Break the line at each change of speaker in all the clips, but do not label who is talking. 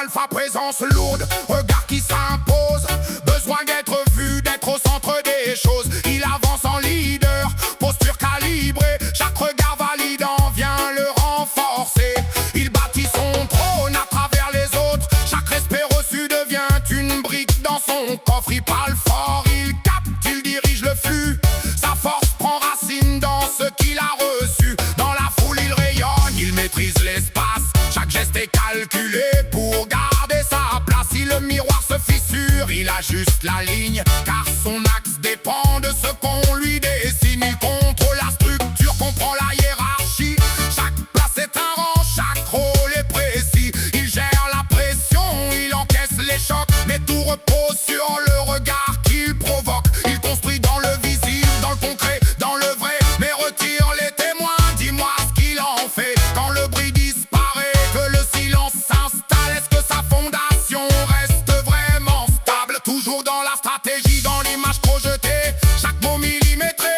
alpha, présence lourde, regard qui s'impose. Besoin d'être vu, d'être au centre des choses. Il avance en leader, posture calibrée. Chaque regard validant vient le renforcer. Il bâtit son trône à travers les autres. Chaque respect reçu devient une brique dans son coffre. Il parle fort, il capte, il dirige le flux. Sa force prend racine dans ce qu'il a reçu. Dans la foule il rayonne, il maîtrise l'espace. Chaque geste est calculé pour garder sa place. Si le miroir se fissure, il ajuste la ligne, car son axe dépend de ce qu'on lui dessine. Il contrôle la structure, comprend la hiérarchie. Chaque place est un rang, chaque rôle est précis. Il gère la pression, il encaisse les chocs, mais tout repose sur le regard qu'il provoque. Il construit dans le visible, dans le concret, dans le vrai, mais retire les témoins. Dis-moi ce qu'il en fait quand le bruit disparaît, que le silence s'installe. Est-ce que sa fondation reste vraiment stable? Toujours dans la stratégie, dans l'image projetée, chaque mot millimétré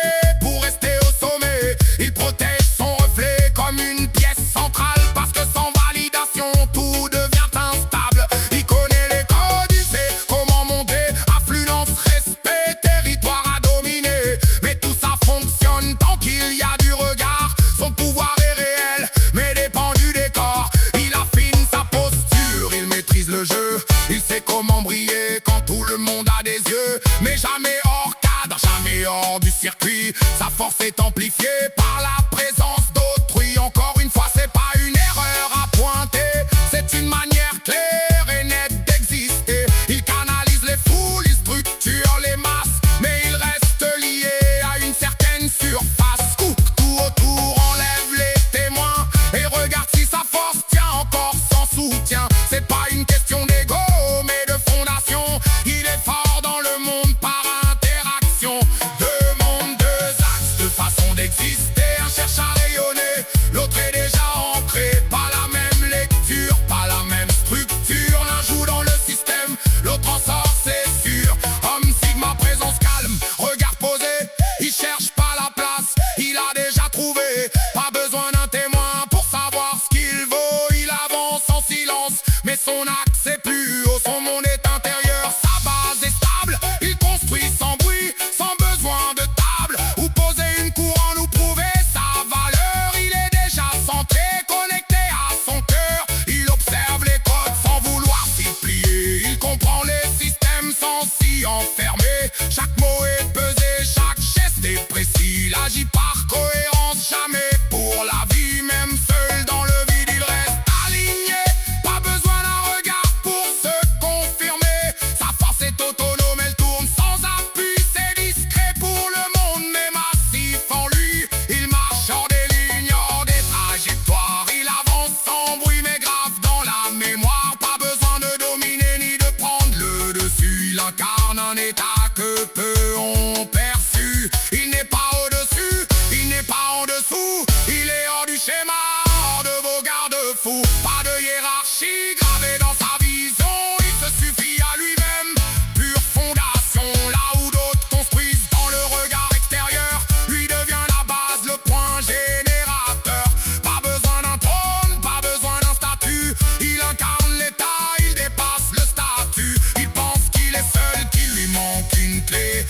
pour rester au sommet. Il protège son reflet comme une pièce centrale, parce que sans validation tout devient instable. Il connaît les codes, il sait comment monter. Affluence, respect, territoire à dominer. Mais tout ça fonctionne tant qu'il y a du regard. Son pouvoir est réel, mais dépend du décor. Il affine sa posture, il maîtrise le jeu. Il sait comment briller quand tout le monde a des yeux. Mais jamais hors cadre, jamais hors du circuit. Sa force est amplifiée par la présence d'autrui. Encore une fois, c'est pas une erreur à pointer, c'est une manière claire et nette d'exister. Il canalise les foules, il structure les masses, mais il reste lié à une certaine surface. Coupe tout autour, enlève les témoins, et regarde si sa force tient encore sans soutien. C'est pas une question d'ego, mais de fondation. Il est fort dans le monde par interaction. Deux mondes, deux axes, deux façons d'exister. Un cherche à rayonner, l'autre est déjà ancré. Pas la même lecture, pas la même structure. L'un joue dans le système, l'autre en sort, c'est sûr. Homme sigma, présence calme, regard posé. Il cherche pas la place, il a déjà trouvé. Pas besoin d'un témoin pour savoir ce qu'il vaut. Il avance en silence, mais son axe est plus haut. Son monde est intérieur, sa base est stable. Il construit sans bruit, sans besoin de table. Ou poser une couronne ou prouver sa valeur. Il est déjà centré, connecté à son cœur. Il observe les codes sans vouloir s'y plier. Il comprend les systèmes sans s'y enfermer. Chaque mot est pesé, chaque geste est précis. Il agit par cohérence, jamais pour la vie. Même seul dans le vide, il reste aligné. Pas besoin d'un regard pour se confirmer. Sa force est autonome, elle tourne sans appui. C'est discret pour le monde, mais massif en lui. Il marche hors des lignes, hors des trajectoires. Il avance sans bruit, mais grave dans la mémoire. Pas besoin de dominer ni de prendre le dessus. Il incarne un état que peu ont perçu. Il n'est pas au-dessus, il n'est pas en dessous. Il est hors du schéma, hors de vos garde-fous. Pas de hiérarchie gravée dans sa vision. Il se suffit à lui-même, pure fondation. Là où d'autres construisent dans le regard extérieur, lui devient la base, le point générateur. Pas besoin d'un trône, pas besoin d'un statut. Il incarne l'état, il dépasse le statut. Il pense qu'il est seul, qu'il lui manque une clé.